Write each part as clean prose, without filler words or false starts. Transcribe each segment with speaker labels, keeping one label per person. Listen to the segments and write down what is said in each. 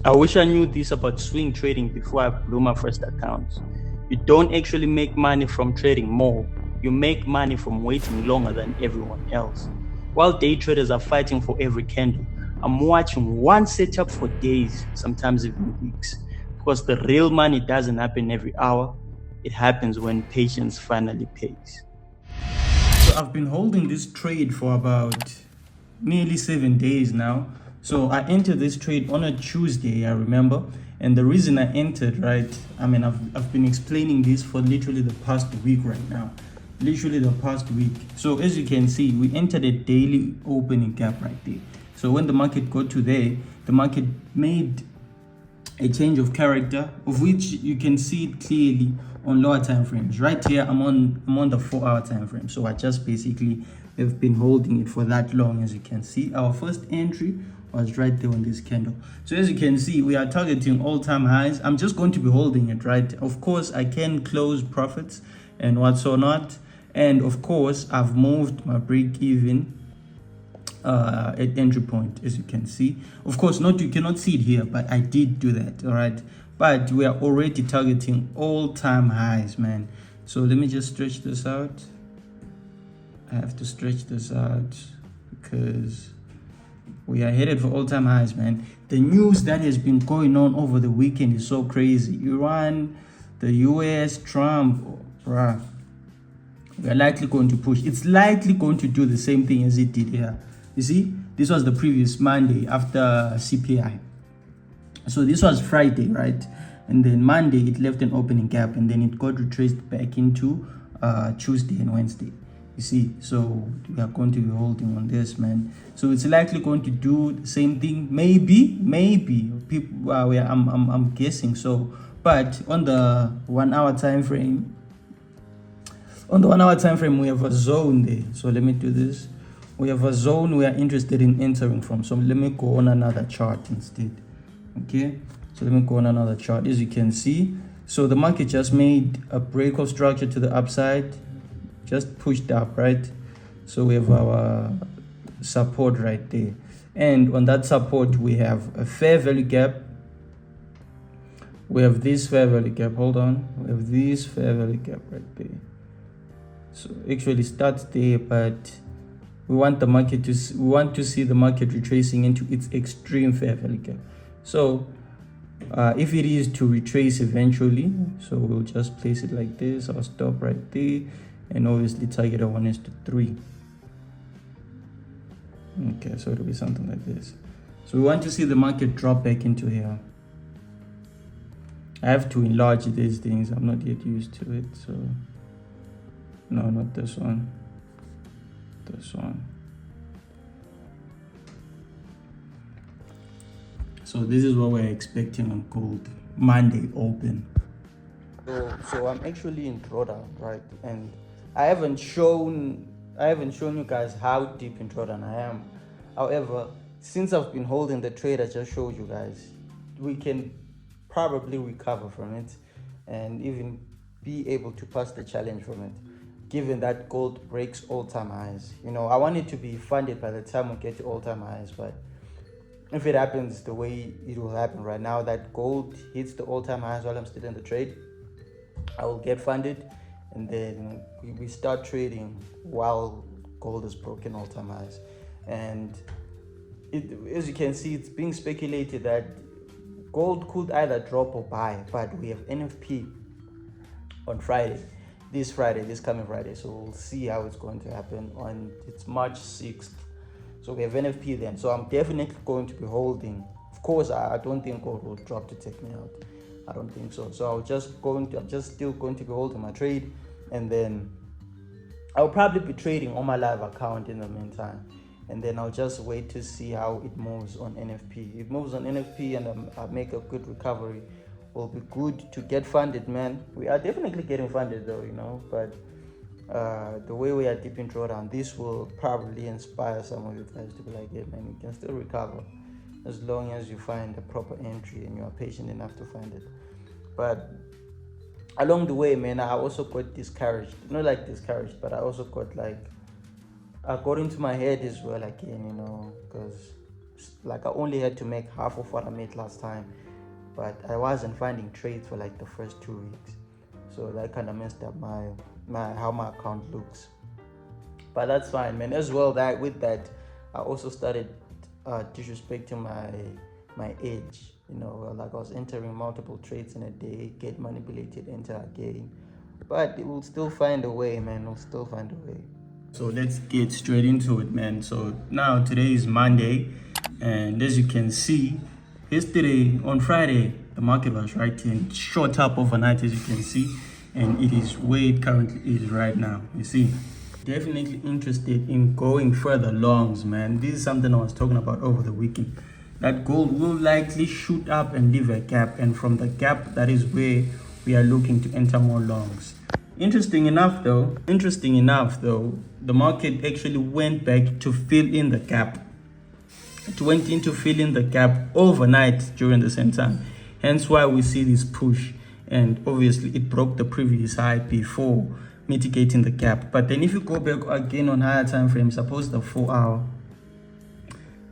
Speaker 1: I wish I knew this about swing trading before I blew my first account. You don't actually make money from trading more. You make money from waiting longer than everyone else. While day traders are fighting for every candle, I'm watching one setup for days, sometimes even weeks, because the real money doesn't happen every hour. It happens when patience finally pays. So I've been holding this trade for about nearly 7 days now. So I entered this trade on a Tuesday, I remember. And the reason I entered, right, I've been explaining this for literally the past week right now. Literally the past week. So as you can see, we entered a daily opening gap right there. So when the market got to there, the market made a change of character, of which you can see it clearly on lower time frames. Right here, I'm on the 4-hour time frame. So I just basically have been holding it for that long. As you can see, our first entry was right there on this candle. So as you can see, we are targeting all-time highs. I'm just going to be holding it, right? Of course, I can close profits and what's or not. And of course, I've moved my break even at entry point, as you can see. Of course, you cannot see it here, but I did do that. All right, but we are already targeting all-time highs, man. So let me just stretch this out. I have to stretch this out because we are headed for all-time highs, man. The news that has been going on over the weekend is so crazy. Iran, the US, Trump, bruh. We are likely going to push. It's likely going to do the same thing as it did here. You see, this was the previous Monday after CPI. So this was Friday, right? And then Monday, it left an opening gap, and then it got retraced back into Tuesday and Wednesday. You see, so we are going to be holding on this, man. So it's likely going to do the same thing. Maybe people. I'm guessing so. But on the 1-hour time frame, we have a zone there. So let me do this. We have a zone we are interested in entering from. So let me go on another chart instead. Okay, so let me go on another chart. As you can see, so the market just made a break of structure to the upside, just pushed up, right? So we have our support right there, and on that support we have a fair value gap. We have this fair value gap. Hold on, we have this fair value gap right there. So actually starts there, but we want to see the market retracing into its extreme fair value gap. So if it is to retrace eventually, so we'll just place it like this. I'll stop right there, and obviously target a 1:3. Okay, so it'll be something like this. So we want to see the market drop back into here. I have to enlarge these things. I'm not yet used to it, so no, not this one. This one. So this is what we're expecting on gold Monday open. So I'm actually in drawdown, right? And I haven't shown you guys how deep in drawdown I am. However, since I've been holding the trade I just showed you guys, we can probably recover from it and even be able to pass the challenge from it, given that gold breaks all-time highs. You know, I want it to be funded by the time we get to all-time highs, but if it happens the way it will happen right now, that gold hits the all-time highs while I'm still in the trade, I will get funded, and then we start trading while gold is broken all-time highs. And as you can see, it's being speculated that gold could either drop or buy, but we have NFP on Friday. This coming Friday, so we'll see how it's going to happen it's March 6th. So we have NFP then, so I'm definitely going to be holding. Of course, I don't think gold will drop to take me out. I don't think so. So I'm just still going to be holding my trade, and then I'll probably be trading on my live account in the meantime, and then I'll just wait to see how it moves on NFP. It moves on NFP and I make a good recovery, will be good to get funded, man. We are definitely getting funded though, you know, but the way we are deep in drawdown, this will probably inspire some of you guys to be like, yeah man, you can still recover as long as you find a proper entry and you are patient enough to find it. But along the way, man, I also got discouraged. Not like discouraged, but I also got I got into my head as well again, you know, because
Speaker 2: Like I only had to make half of what I made last time, but I wasn't finding trades for like the first 2 weeks, so that kind of messed up my how my account looks. But that's fine, man. As well, that with that, I also started disrespecting my age. Like I was entering multiple trades in a day, get manipulated, enter again. But it will still find a way, man. We'll still find a way.
Speaker 1: So let's get straight into it, man. So now today is Monday, and as you can see, yesterday on Friday, the market was right here, shot up overnight, as you can see, and it is where it currently is right now. You see, definitely interested in going further longs, man. This is something I was talking about over the weekend. That gold will likely shoot up and leave a gap, and from the gap, that is where we are looking to enter more longs. Interesting enough though, the market actually went back to fill in the gap. It went into filling the gap overnight during the same time. Hence why we see this push. And obviously it broke the previous high before mitigating the gap. But then if you go back again on higher time frame, suppose the 4 hour,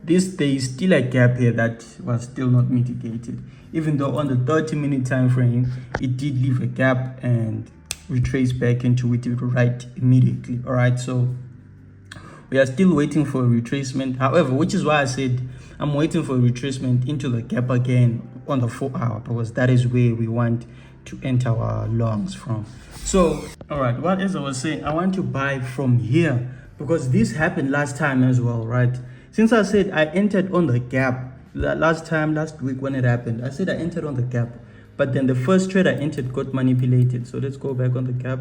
Speaker 1: there is still a gap here that was still not mitigated. Even though on the 30-minute time frame, it did leave a gap and retrace back into it right immediately. All right, so we are still waiting for a retracement. However, which is why I said I'm waiting for a retracement into the gap again on the 4 hour, because that is where we want to enter our longs from. So, all right, what as I was saying, I want to buy from here because this happened last time as well, right? Since I said I entered on the gap last week when it happened, I said I entered on the gap. But then the first trade I entered got manipulated. So let's go back on the gap.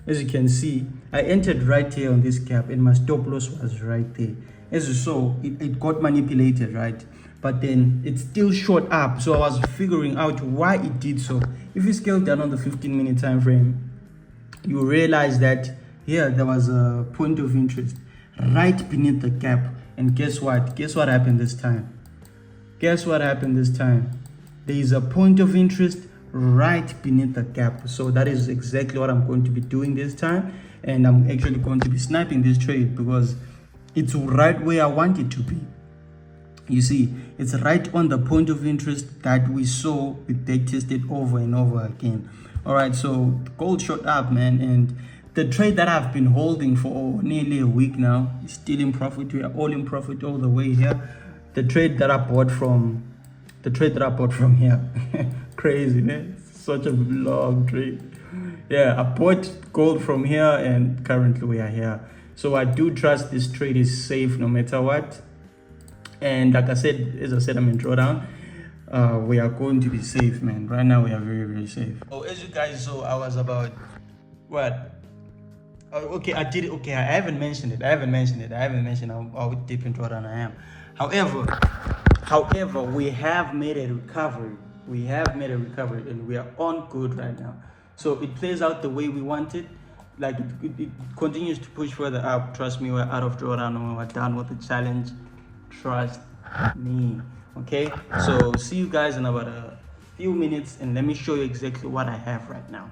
Speaker 1: As you can see, I entered right here on this gap and my stop loss was right there. As you saw, it got manipulated, right? But then it still shot up. So I was figuring out why it did so. If you scale down on the 15-minute time frame, you realize that here there was a point of interest right beneath the gap. And guess what? Guess what happened this time? Guess what happened this time? There is a point of interest right beneath the gap. So that is exactly what I'm going to be doing this time. And I'm actually going to be sniping this trade because it's right where I want it to be. You see, it's right on the point of interest that we saw it back tested over and over again. All right, so gold shot up, man. And the trade that I've been holding for nearly a week now is still in profit. We are all in profit all the way here. The trade that I bought from here. Crazy, man. Such a long trade. Yeah, I bought gold from here and currently we are here. So I do trust this trade is safe no matter what. And like I said, as I said, I'm in drawdown. We are going to be safe, man. Right now we are very, very safe. So as you guys saw, I was about what? Okay, I did it. Okay, I haven't mentioned it. I haven't mentioned how deep in drawdown I am. However, we have made a recovery. And we are on good right now. So it plays out the way we want it. Like it continues to push further up. Trust me, we're out of drawdown and we're done with the challenge. Trust me. Okay, so see you guys in about a few minutes and let me show you exactly what I have right now.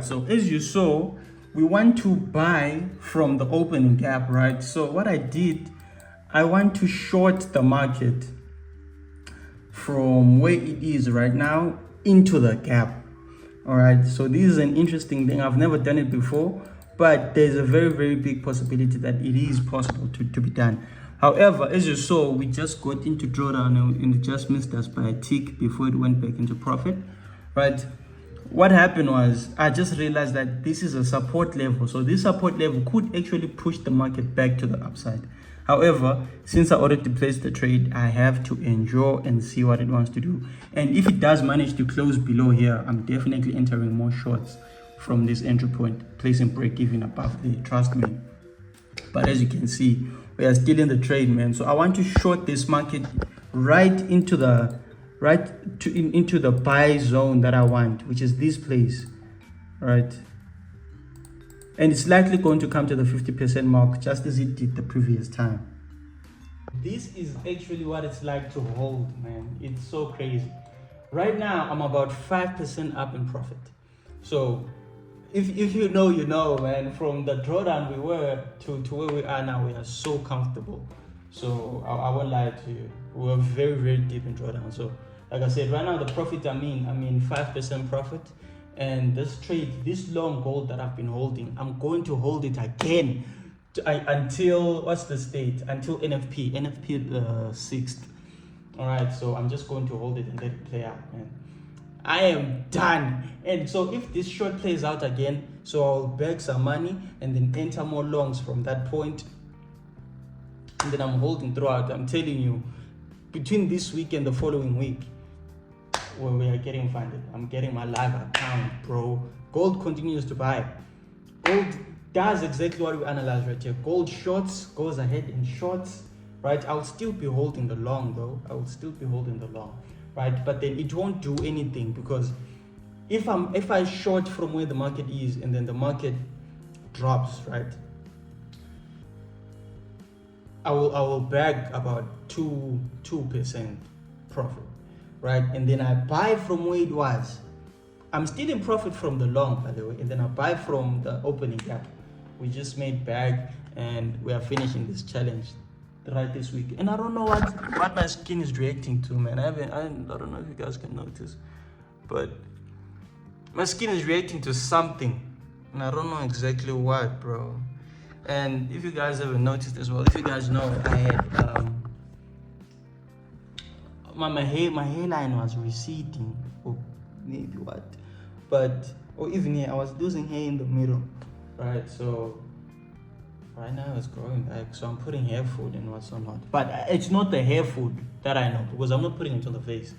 Speaker 1: So as you saw, we want to buy from the opening gap, right? So what I did, I want to short the market from where it is right now into the gap. All right, so this is an interesting thing. I've never done it before, but there's a very, very big possibility that it is possible to be done. However, as you saw, we just got into drawdown and it just missed us by a tick before it went back into profit, right? What happened was I just realized that this is a support level. So this support level could actually push the market back to the upside. However, since I already placed the trade, I have to endure and see what it wants to do. And if it does manage to close below here, I'm definitely entering more shorts from this entry point, placing break even above there, trust me. But as you can see, we are still in the trade, man. So I want to short this market right into the into the buy zone that I want, which is this place, right? And it's likely going to come to the 50% mark just as it did the previous time. This is actually what it's like to hold, man. It's so crazy. Right now, I'm about 5% up in profit. So if you know, you know, man, from the drawdown we were to where we are now, we are so comfortable. So I won't lie to you. We were very, very deep in drawdown. So like I said, right now the profit I'm in 5% profit. And this trade, this long gold that I've been holding, I'm going to hold it again until, what's the date? Until NFP 6th. All right, so I'm just going to hold it and let it play out, man. I am done. And so if this short plays out again, so I'll bag some money and then enter more longs from that point. And then I'm holding throughout. I'm telling you, between this week and the following week, when we are getting funded, I'm getting my live account, bro. Gold continues to buy. Gold does exactly what we analyzed right here. Gold shorts, goes ahead in shorts, right? I'll still be holding the long though. I will still be holding the long, right? But then it won't do anything, because if I short from where the market is and then the market drops, right? I will bag about 2% profit, right? And then I buy from where it was. I'm still in profit from the long, by the way, and then I buy from the opening gap. We just made bag and we are finishing this challenge right this week. And I don't know what my skin is reacting to, man. I don't know if you guys can notice, but my skin is reacting to something, and I don't know exactly what, bro. And if you guys ever noticed as well, if you guys know, I had my hairline was receding, or maybe what, or even here I was losing hair in the middle, right? So right now it's growing back, so I'm putting hair food and what's not. But it's not the hair food that I know, because I'm not putting it on the face,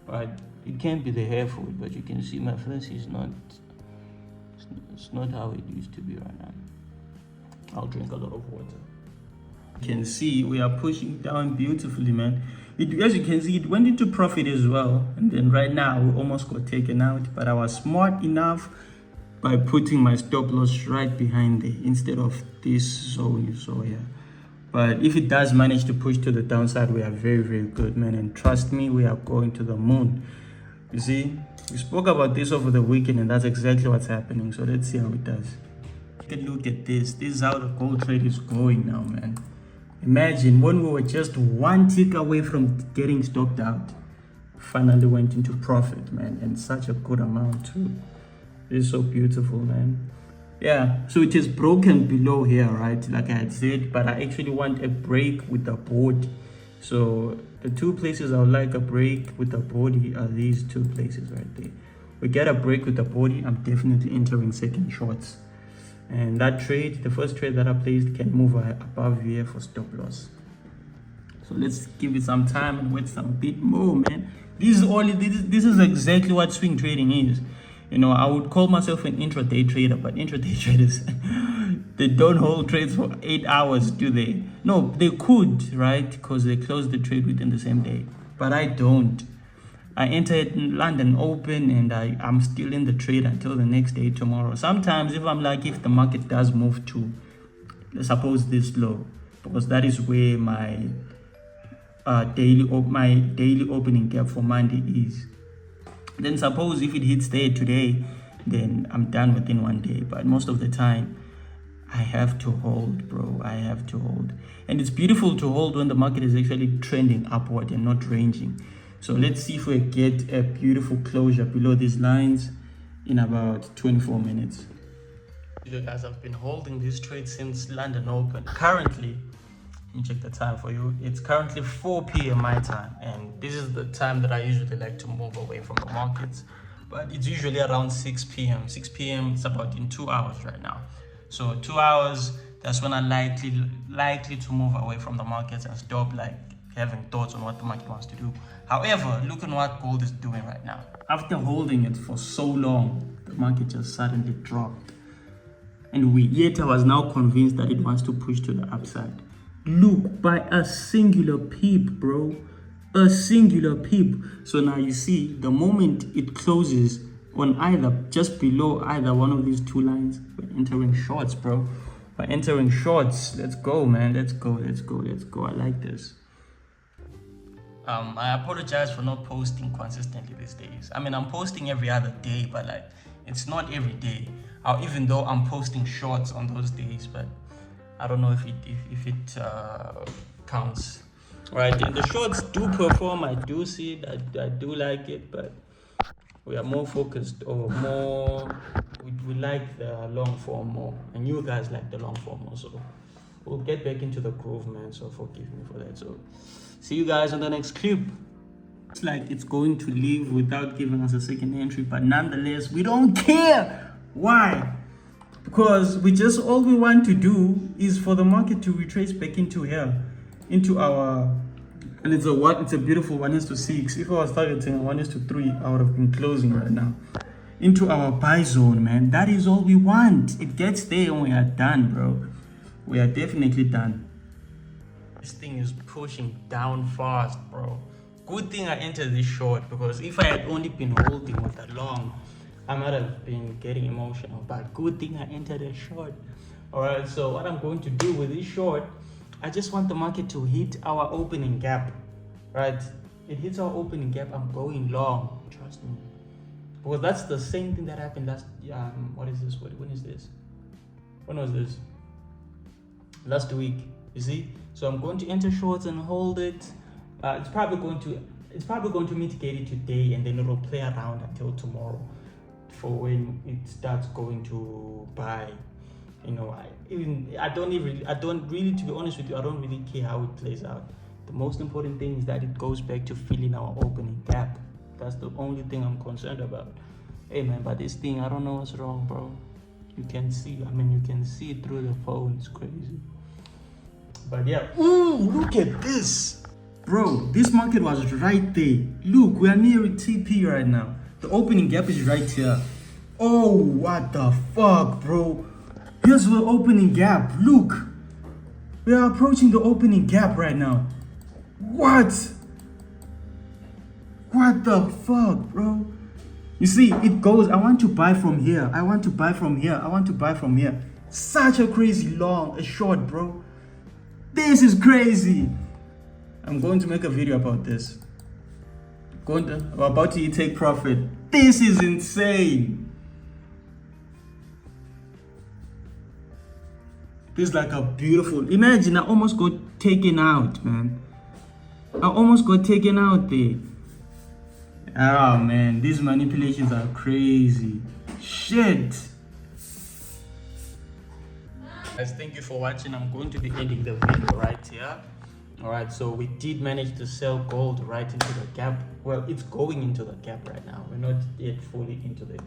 Speaker 1: right? It can't be the hair food, but you can see my face is not. It's not how it used to be right now. I'll drink a lot of water. You can see we are pushing down beautifully, man. As you can see, it went into profit as well, and then right now we almost got taken out, but I was smart enough by putting my stop loss right behind there instead of this zone you saw here. But if it does manage to push to the downside, we are very, very good, man. And trust me, we are going to the moon. You see, we spoke about this over the weekend, and that's exactly what's happening. So let's see how it does. Take a look at this. This is how the gold trade is going now, man. Imagine when we were just one tick away from getting stopped out, finally went into profit, man, and such a good amount too. It's so beautiful, man. Yeah, so it is broken below here, right, like I had said, but I actually want a break with the board. So the two places I would like a break with the body are these two places right there. We get a break with the body, I'm definitely entering second shorts. And that trade, the first trade that I placed, can move above here for stop loss. So let's give it some time and wait some bit more, man. This is exactly what swing trading is. You know, I would call myself an intraday trader, but intraday traders, they don't hold trades for 8 hours, do they? No, they could, right? Because they close the trade within the same day. But I don't. I entered London Open and I'm still in the trade until the next day tomorrow. Sometimes, if I'm lucky, if the market does move to, suppose this low, because that is where my daily opening gap for Monday is. Then suppose if it hits there today, then I'm done within 1 day. But most of the time, I have to hold, bro. I have to hold. And it's beautiful to hold when the market is actually trending upward and not ranging. So let's see if we get a beautiful closure below these lines in about 24 minutes. You guys, I've been holding this trade since London Open. Currently, let me check the time for you. It's currently 4 p.m. my time, and this is the time that I usually like to move away from the markets. But it's usually around 6 p.m. 6 p.m. it's about in 2 hours right now. So 2 hours, that's when I'm likely to move away from the markets and stop having thoughts on what the market wants to do. However, look at what gold is doing right now. After holding it for so long, the market just suddenly dropped. And yet I was now convinced that it wants to push to the upside. Look, by a singular peep, bro. A singular peep. So now you see, the moment it closes on either, just below either one of these two lines, we're entering shorts, bro. We're entering shorts. Let's go, man. Let's go. I like this. I apologize for not posting consistently these days. I mean, I'm posting every other day, but it's not every day. Even though I'm posting shorts on those days, but I don't know if it counts. Right, and the shorts do perform. I do see it. I do like it, but we are more focused or more. We like the long form more, and you guys like the long form also. We'll get back into the groove, man. So forgive me for that. So see you guys on the next clip. It's like it's going to leave without giving us a second entry, but nonetheless, we don't care. Why? Because all we want to do is for the market to retrace back into here, into our, and it's a beautiful 1:6. If I was targeting 1:3, I would have been closing right now. Into our buy zone, man. That is all we want. It gets there and we are done, bro. We are definitely done. This thing is pushing down fast, bro. Good thing I entered this short, because if I had only been holding with a long, I might have been getting emotional, but good thing I entered a short. All right, so what I'm going to do with this short, I just want the market to hit our opening gap, right? It hits our opening gap, I'm going long, trust me. Because that's the same thing that happened last, what is this? When is this? When was this? Last week, you see? So I'm going to enter shorts and hold it. It's probably going to mitigate it today, and then it'll play around until tomorrow for when it starts going to buy. You know, I don't really, to be honest with you, I don't really care how it plays out. The most important thing is that it goes back to filling our opening gap. That's the only thing I'm concerned about. Hey man, but this thing, I don't know what's wrong, bro. You can see it through the phone. It's crazy. But yeah, ooh, look at this. Bro, this market was right there. Look, we are near TP right now. The opening gap is right here. Oh, what the fuck, bro? Here's the opening gap. Look, we are approaching the opening gap right now. What the fuck, bro? You see, it goes, I want to buy from here. I want to buy from here. I want to buy from here. Such a crazy long, a short, bro. This is crazy. I'm going to make a video about this. I'm about to take profit. This is insane. This is like a beautiful, imagine I almost got taken out, man. I almost got taken out there. Oh man, these manipulations are crazy. Shit. Guys, thank you for watching. I'm going to be ending the video right here. All right, so we did manage to sell gold right into the gap. Well, it's going into the gap right now. We're not yet fully into it.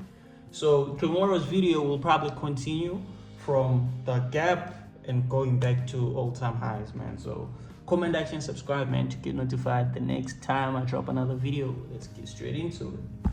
Speaker 1: So tomorrow's video will probably continue from the gap and going back to all-time highs, man. So comment, like, and subscribe, man, to get notified the next time I drop another video. Let's get straight into it.